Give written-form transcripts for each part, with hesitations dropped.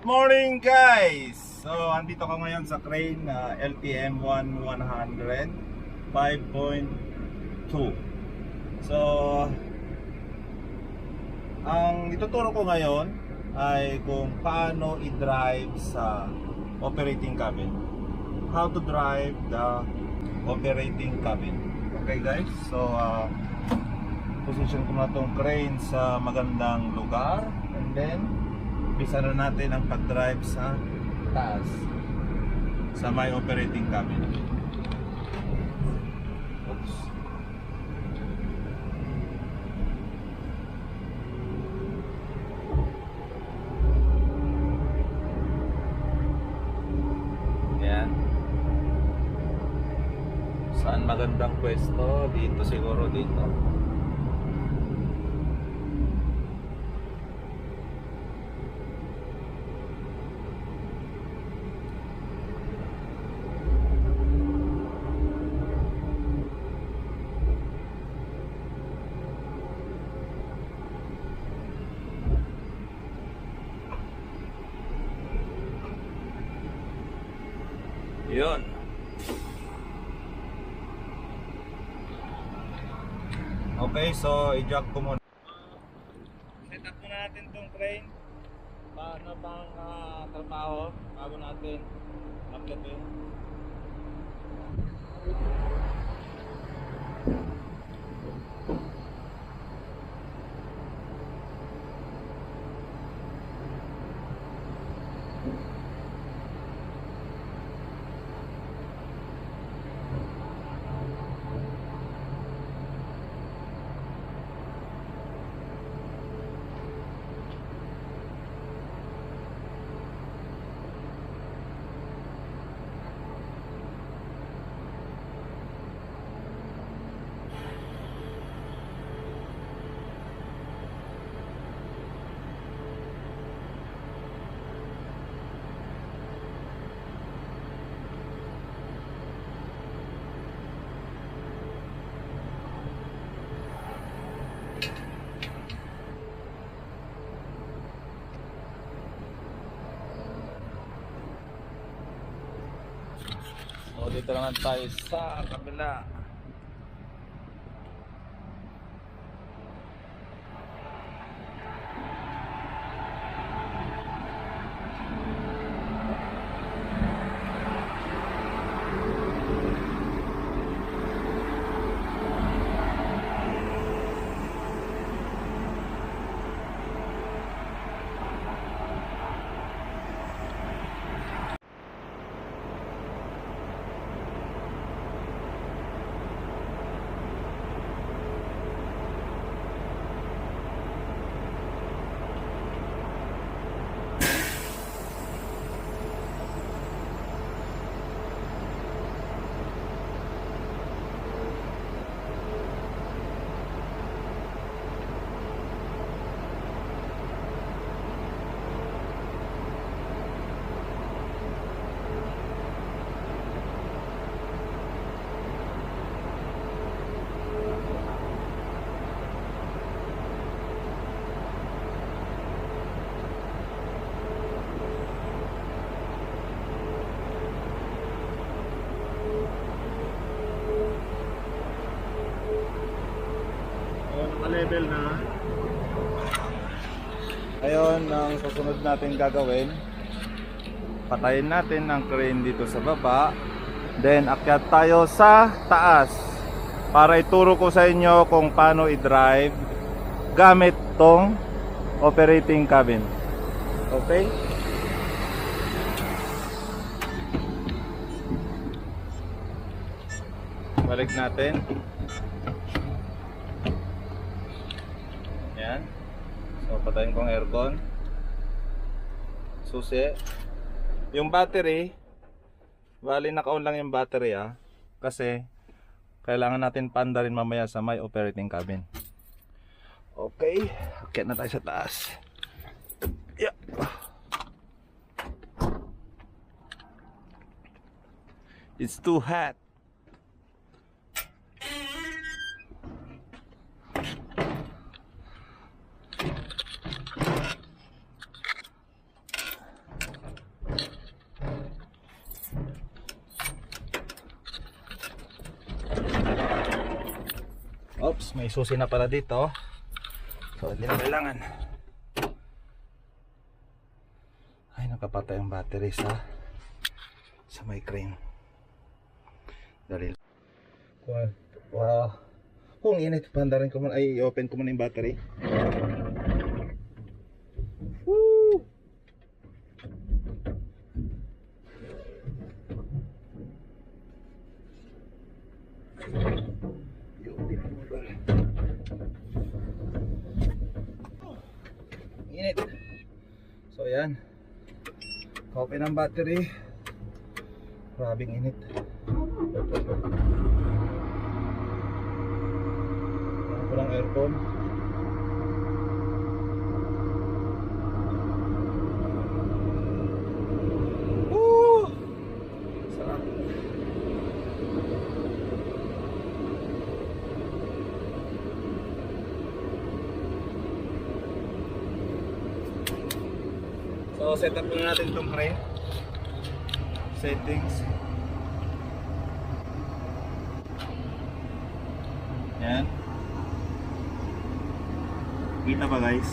Good morning guys! So, andito ko ngayon sa crane na LTM 1100 5.2. So, ang ituturo ko ngayon ay kung paano i-drive sa operating cabin. How to drive the operating cabin. Okay guys? So, position ko na itong crane sa magandang lugar, and then umpisa na natin ang pag-drive sa taas sa my operating cabin. Oops. Yan. Saan magandang pwesto? Dito siguro, dito. Yun. Okay, so i-jack ko muna. Set up muna natin tong crane na pang trabaho bago natin magdating. So dito naman tayo sa kabila. Level na. Ngayon, ang susunod natin gagawin, patayin natin ang crane dito sa baba, then akyat tayo sa taas para ituro ko sa inyo kung paano i-drive gamit tong operating cabin. Okay? Balik natin. Yan. So patayin ko ang aircon. Susi. Yung battery, bali naka-on lang yung battery kasi kailangan natin paanda rin mamaya sa may operating cabin. Okay, akit na tayo sa taas. Yeah. It's too hot. Oops, may susi na pala dito. So hindi na kailangan. Ay, nakapatay ang battery sa may crane. Dali. Wow. Kung init, pandarin ko muna, ay i-open ko muna yung battery. Woo! Init. So yan. Open ang battery. Grabing init. Walang aircon. Woo! Sarap. So set up na natin itong crane. Settings. Yan. Kita ba guys?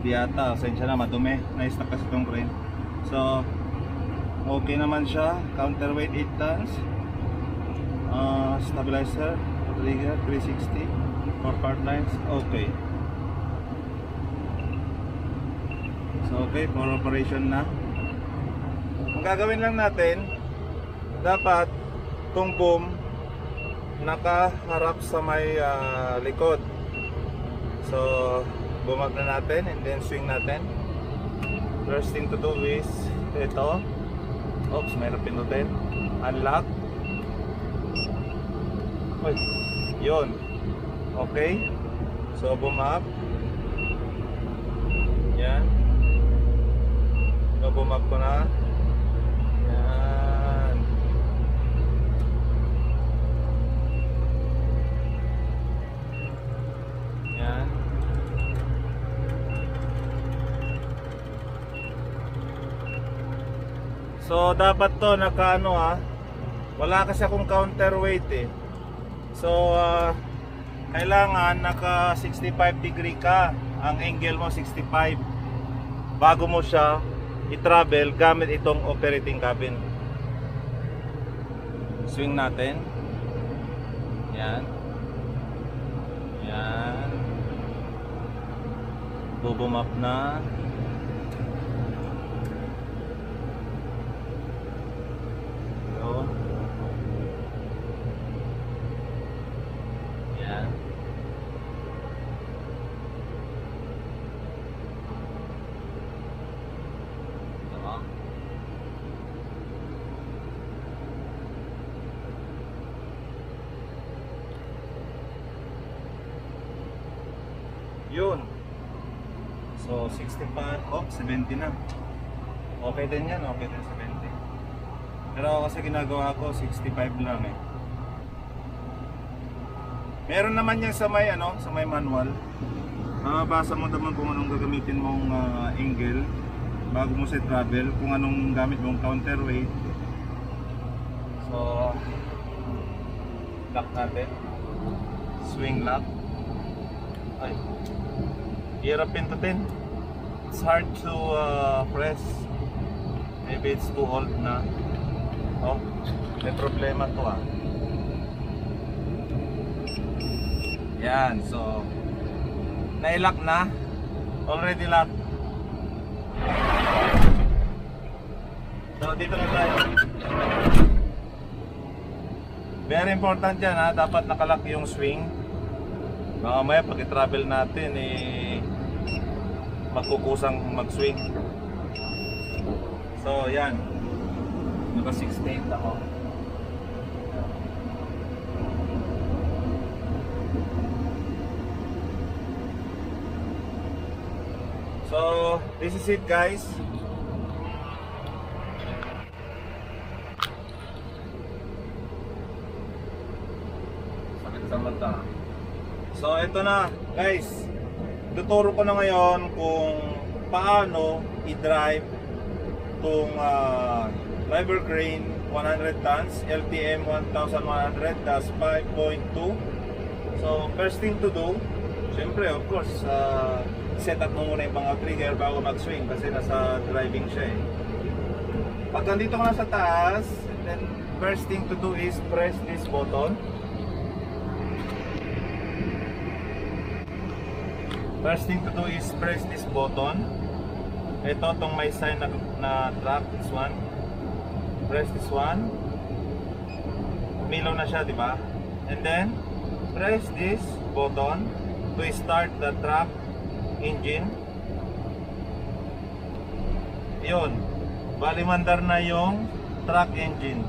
Di ata, sensya na madumi. Na-stuck kasi itong crane. So okay naman siya. Counterweight 8 tons. Stabilizer, trigger 360 for part lines. Okay. So okay, for operation na. Ang gagawin lang natin, dapat itong boom nakaharap sa may likod. So boom up na natin and then swing natin. First thing to do is ito. Oops, mayroon pinutin. Unlock. Uy, yun. Okay. So boom up. Yan. So boom up ko na. Yan. Yan. So dapat to nakaano wala kasi akong counterweight eh. So kailangan naka 65 degree ka. Ang angle mo 65 bago mo siya i-travel gamit itong operating cabin. Swing natin. Yan. Yan. Boom up na. Yun. Yan. Yun. So 65, 70 na. Okay din yan, okay din 70. Pero ako kasi ginagawa ko 65 lang eh. Meron naman yan sa may sa may manual. Basa mo naman kung anong gagamitin mong angle bago mo sa travel, kung anong gamit mong counterweight. So lock natin. Swing lock. Ay. Hirap pindutin. It's hard to press. Maybe it's too old na. Oh, may problema to Yan, so nailock na. Already locked. So dito na tayo. Very important yan dapat nakalock yung swing. Mamaya pag i-travel natin magkukusang mag-swing. So yan. Naka 68 ako. So this is it guys. Sakit sa mata. So ito na guys. Tuturo ko na ngayon kung paano i-drive itong driver crane 100 tons LTM 1100 das 5.2 So, first thing to do, syempre, of course, set up mo muna yung mga trigger bago mag-swing kasi nasa driving siya eh. Pag nandito ka na sa taas, then first thing to do is press this button. First thing to do is press this button. Ito, itong may sign na track, this one. Press this one. Umilaw na siya, di ba? And then, press this button to start the track engine. Yun. Bali mandar na yung track engine.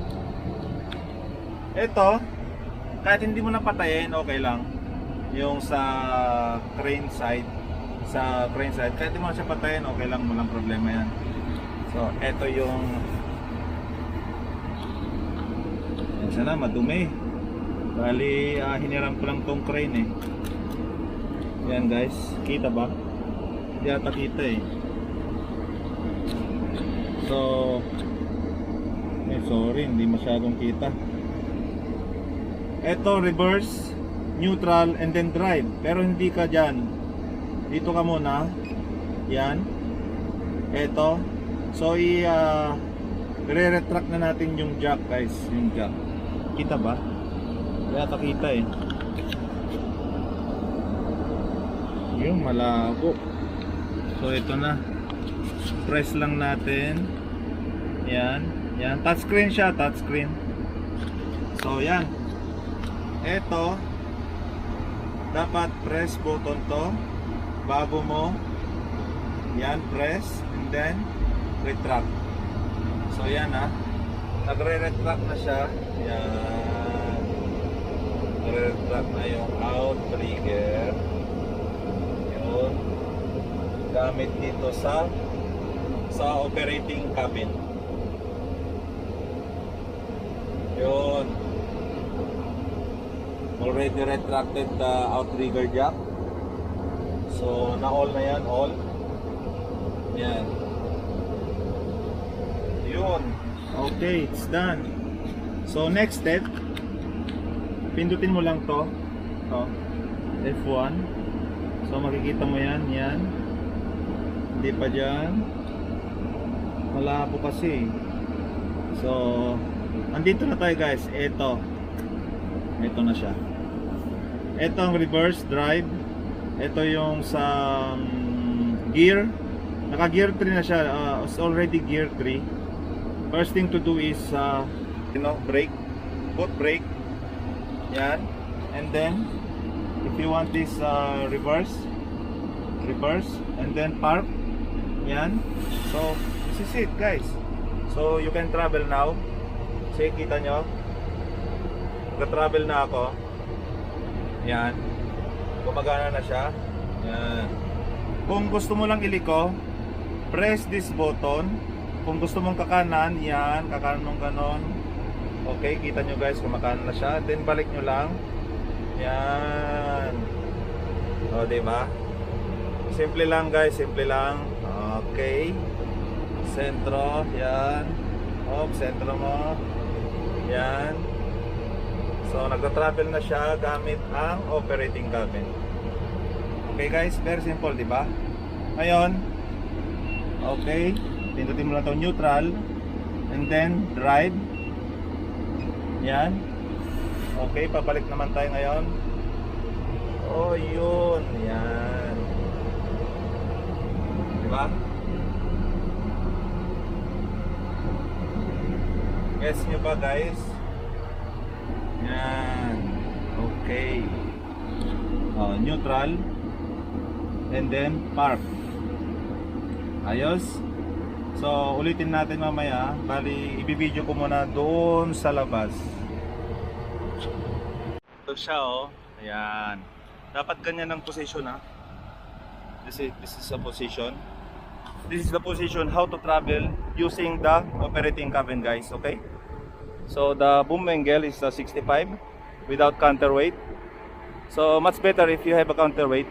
Ito, kahit hindi mo napatayin, okay lang. Yung sa crane side, kahit hindi mo na siya patayin, okay lang, walang problema yan. So, ito yung yan sana, madumi. Bali, hiniram ko lang tong crane eh. Yan guys, kita ba? Hindi ata kita eh. So, sorry, hindi masyadong kita. Ito, reverse, neutral, and then drive. Pero hindi ka dyan. Dito ka muna. Yan. Ito. So, i-retract na natin yung jack guys. Yung jack. Kita ba? Hindi ata kita eh. Yung malabo. So, ito na. Press lang natin. Yan, yan, touchscreen siya, touchscreen. So yan. Ito, dapat press button to bago mo. Yan, press and then retract. So yan nagre-retract na siya. Yan, nagre-retract na yung out trigger. Yun, gamit dito sa operating cabin. Yun. Already retracted the outrigger jack. So, na-all na yan, all. Yan. Yun. Okay, it's done. So, next step, pindutin mo lang to. F1. So, makikita mo yan, yan. Hindi pa dyan. Malabo kasi. So, andito na tayo guys. Ito na siya. Ito ang reverse drive. Ito yung sa gear. Naka gear 3 na siya. It's already gear 3. First thing to do is brake. Put brake. Yan. And then if you want this reverse, and then park. Yan. So this is it guys. So you can travel now. Kasi kita nyo, nag-travel na ako. Yan, gumagana na siya. Yan. Kung gusto mo lang iliko, press this button. Kung gusto mong kakanan, yan, kakanan mong ganon. Okay, kita nyo guys, kumakanan na siya. Then balik nyo lang. Yan. O, diba? Simple lang guys, simple lang. Okay. Sentro, yan. Sentro mo. Yan. So, nagta-travel na siya gamit ang operating cabin. Okay guys, very simple, di ba? Ngayon, okay, pindutin mo lang itong neutral and then drive. Yan. Okay, pabalik naman tayo ngayon. Oh, yun. Yan. Di ba? Gets nyo ba guys? Yan. Okay. Neutral and then park. Ayos. So ulitin natin mamaya. Bali ibibideo ko muna doon sa labas. Ito siya Ayan. Dapat ganyan ang position This is a position. This is the position how to travel using the operating cabin guys, okay? So the boom angle is 65 without counterweight. So much better if you have a counterweight,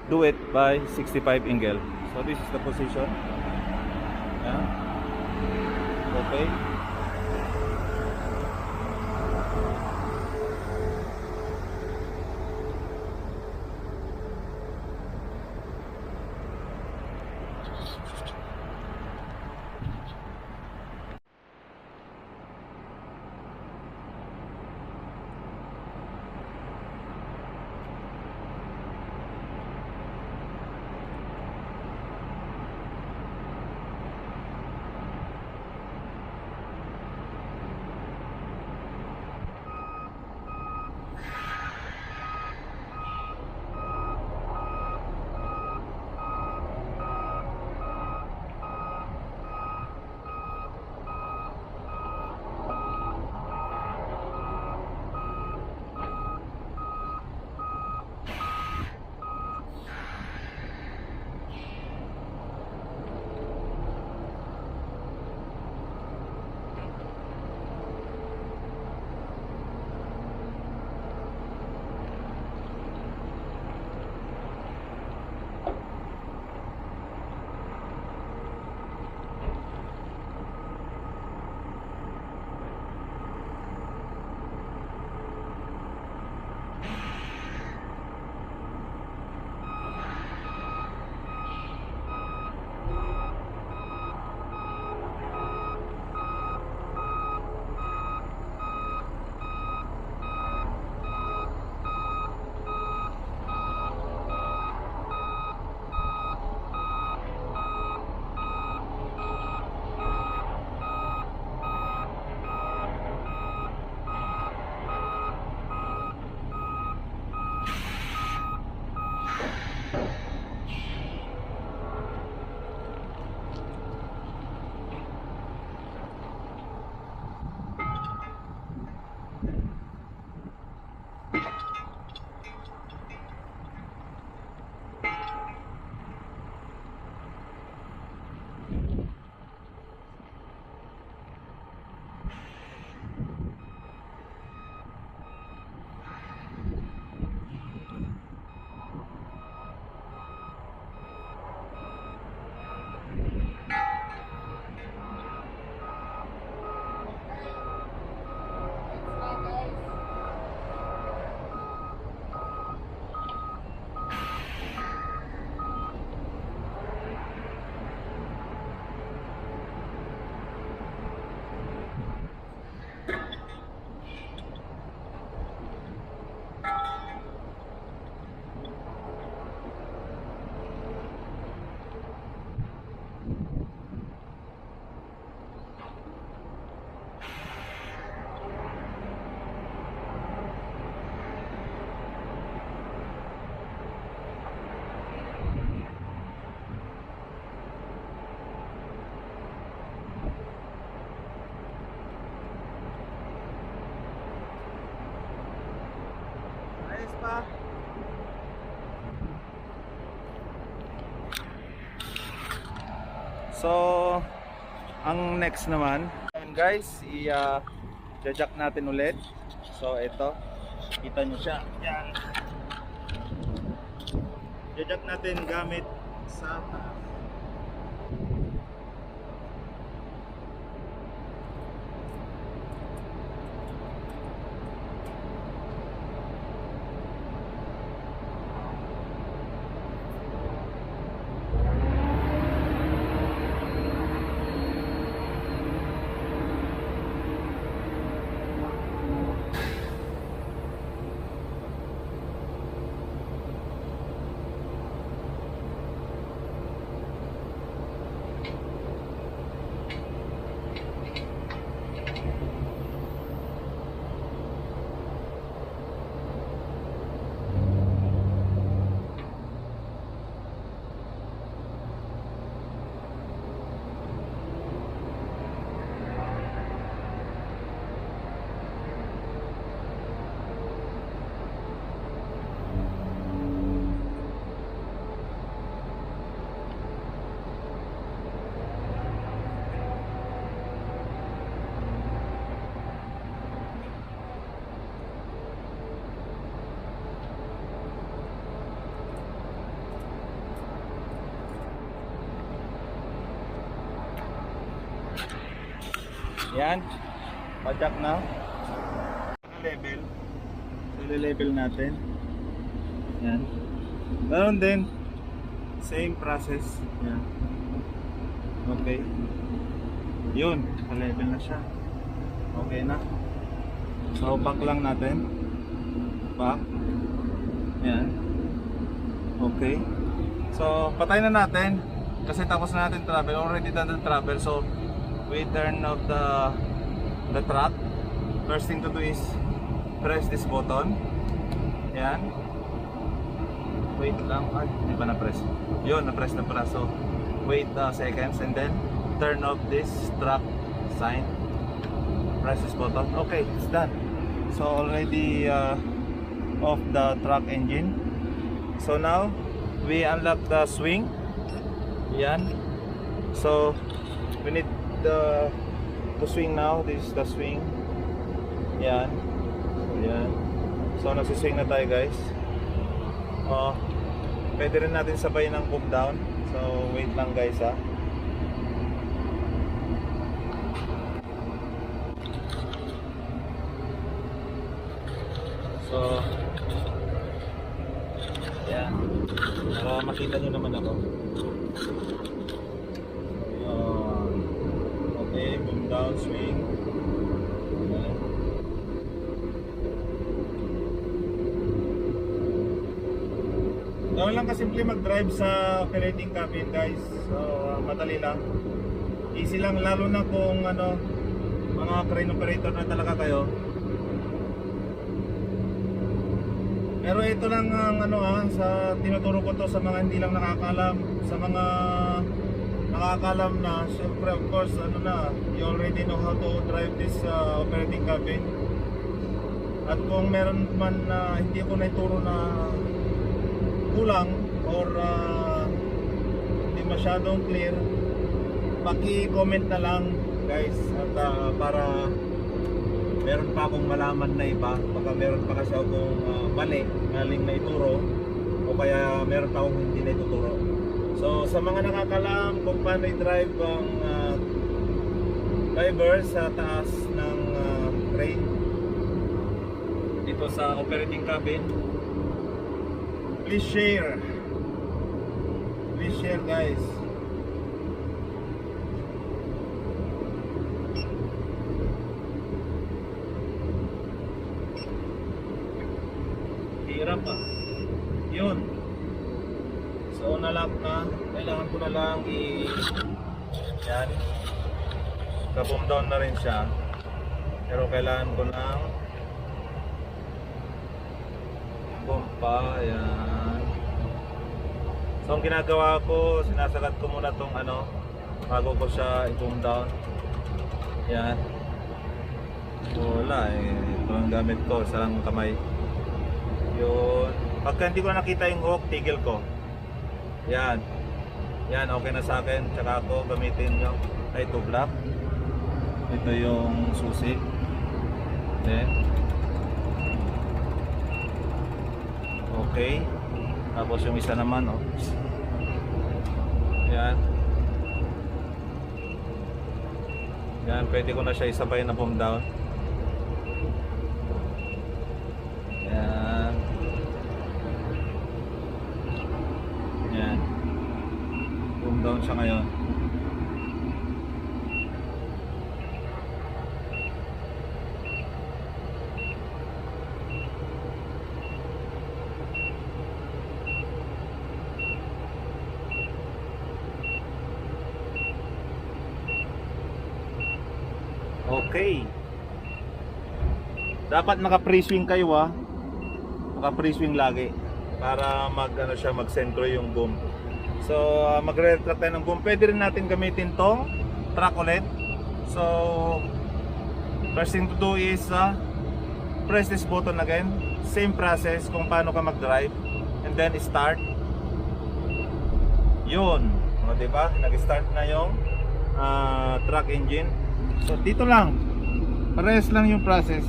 do it by 65 angle. So this is the position. Yeah. Okay. So, ang next naman, and guys, i-jack natin ulit. So, ito, kita nyo siya. Yan. Jack natin gamit sa taas. Yan, padyak na. Level. So, level natin. Yan. Ganoon din. Same process. Yan. Okay. Yun, level na siya. Okay na. So, back lang natin. Back. Yan. Okay. So, patay na natin. Kasi tapos na natin travel. Already done the travel. So, we turn off the truck. First thing to do is press this button. Yan. Wait lang. Ay, hindi pa na-press. Yun, na-press na pala. So, wait seconds and then turn off this truck sign. Press this button. Okay, it's done. So, already off the truck engine. So, now, we unlock the swing. Yan. So, we need the swing now. This is the swing. Yan. So, yan. So, nagsiswing na tayo, guys. Pwede rin natin sabay ng pump down. So, wait lang, guys, ha. So, yan. Para makita nyo naman ako. Okay, pump down, swing. Yan. Gawin lang kasimple mag-drive sa operating cabin, guys. So, madali lang. Easy lang, lalo na kung ano, mga crane operator na talaga kayo. Pero ito lang ang sa tinuturo ko to sa mga hindi lang nakakalam, sa mga nakakalam na, syempre of course, you already know how to drive this operating cabin. At kung meron man na hindi ko naituro na kulang or hindi masyadong clear, paki-comment na lang, guys, at para meron pa akong malaman na iba. Baka meron pa kasi akong maling na ituro, o kaya meron pa akong hindi na ituturo. So sa mga nakakalam kung paano i-drive ang driver sa taas ng crane dito sa operating cabin, please share, guys. Hirap pa. Yun. So na-lock na. Kailangan ko na lang yan. Ka-pump down na rin siya. Pero kailangan ko lang pump pa. Yan. So ang ginagawa ko, sinasagat ko muna tong bago ko siya i-pump down. Yan. Wala ito ang gamit ko, isang kamay. Yun. Pagka hindi ko na nakita yung hook, tigil ko. Yan. Yan, okay na sa akin. Tsaka ako gamitin yung ito black. Ito yung susi. Then okay. Tapos yung isa naman, oh. Yan. Yan, pwede ko na siya isabay na bomb down. Yan. Yan. Bomb down siya ngayon. Okay. Dapat naka-pre-swing kayo, ah. Naka-pre-swing lagi para mag-ano siya, mag-sentro yung boom. So, magre-retract tayo ng boom. Pwede rin natin gamitin tong track ulit. So, first thing to do is press this button again. Same process kung paano ka mag-drive. And then start. Yun. O, diba? Nag-start na yung track engine. So dito lang, parehas lang yung process.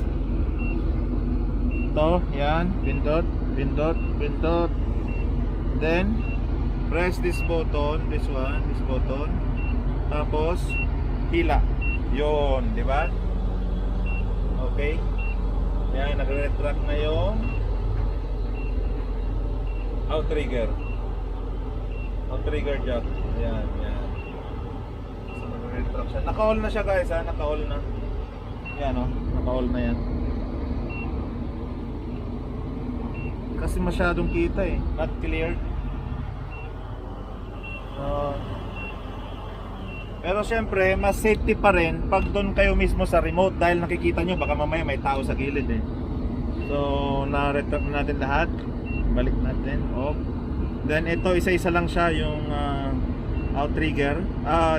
Ito, yan, pindot, pindot, pindot. Then press this button, this one, this button. Tapos hila. Yun, di ba? Okay. Yan, nagre-retract na yung outrigger. Outrigger jack. Yan, yan. Naka-all na siya guys, ha? Naka-all na. Yan, oh, naka-all na yan. Kasi masyadong kita eh, not clear. Pero syempre, mas safety pa rin pag doon kayo mismo sa remote dahil nakikita nyo baka mamaya may tao sa gilid eh. So, na-retract natin lahat. Balik natin, off. Then ito, isa-isa lang siya yung outrigger,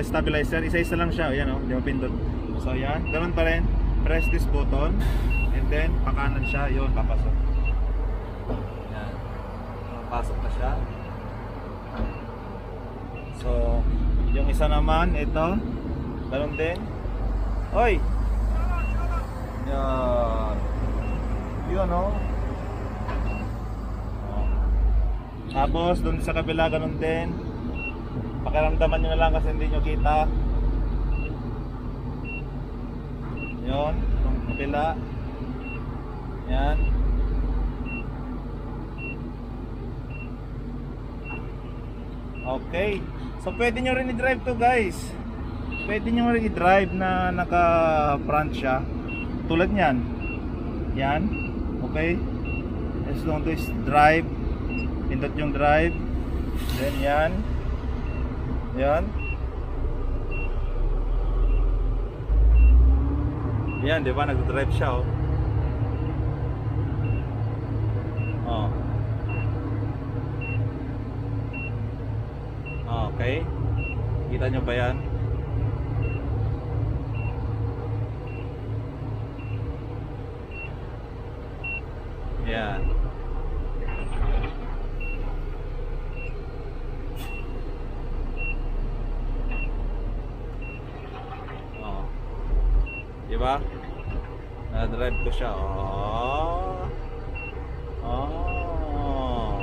stabilizer, isa-isa lang siya. Yan, oh, di ba pindot. So yan, ganun pa rin. Press this button and then pakanan siya, yun, papasok. Yan. Papasok na siya. So, yung isa naman, ito. Ganun din. Oy! Yan. Yun, oh. Tapos, dun sa kabila, ganun din. Pakiramdaman nyo na lang kasi hindi nyo kita. Yun, yung kapila. Yan. Okay. So pwede nyo rin i-drive to guys. Pwede nyo rin i-drive na naka-front siya. Tulad nyan. Yan. Okay. As long as drive. Pindot yung drive. Then yan. Yan. Yan, di ba? Nag-drive siya, oh. Oh. Okay. Kita nyo ba yan? Yan. Diba? Na-drive ko siya. Oh. Oh.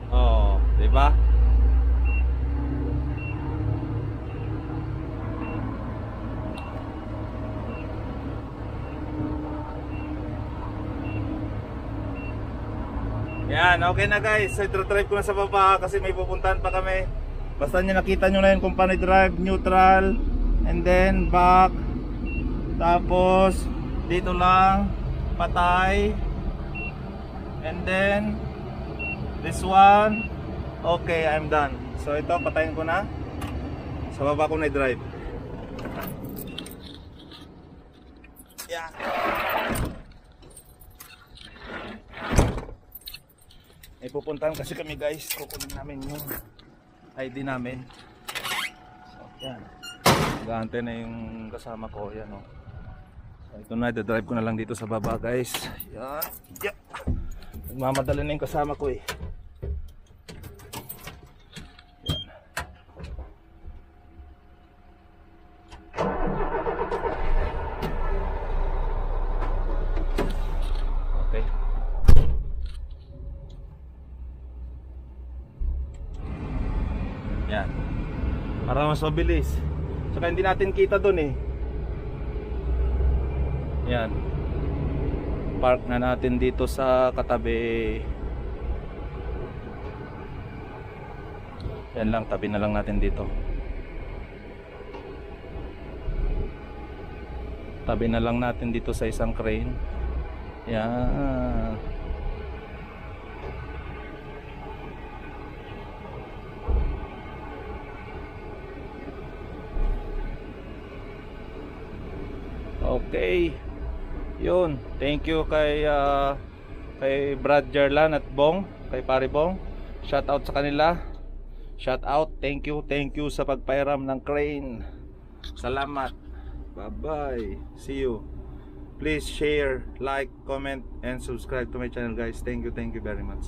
Oh, diba? Yan, okay na guys. So, drive ko na sa baba kasi may pupuntahan pa kami. Basta nyo nakita nyo na yun kung paano drive, neutral, and then back. Tapos, dito lang, patay. And then, this one. Okay, I'm done. So, ito, patayin ko na. Sa baba ko na drive. Yan. May pupuntahan kasi kami guys, kukunin namin yung ID namin. So, yan. Nag-aantay na yung kasama ko. Yan, oh. So, ito na, drive ko na lang dito sa baba, guys. Yan. Yeah. Nagmamadali na yung kasama ko, eh. Yan. Okay. Yan. Para mas mabilis. Saka hindi natin kita dun, eh. Yan. Park na natin dito sa katabi. Yan lang, tabi na lang natin dito. Tabi na lang natin dito sa isang crane. Yan. Okay. Yun. Thank you kay Brad Jarlan at Bong, kay Pare Bong. Shout out sa kanila. Shout out. Thank you sa pagpairam ng crane. Salamat. Bye-bye. See you. Please share, like, comment and subscribe to my channel, guys. Thank you very much.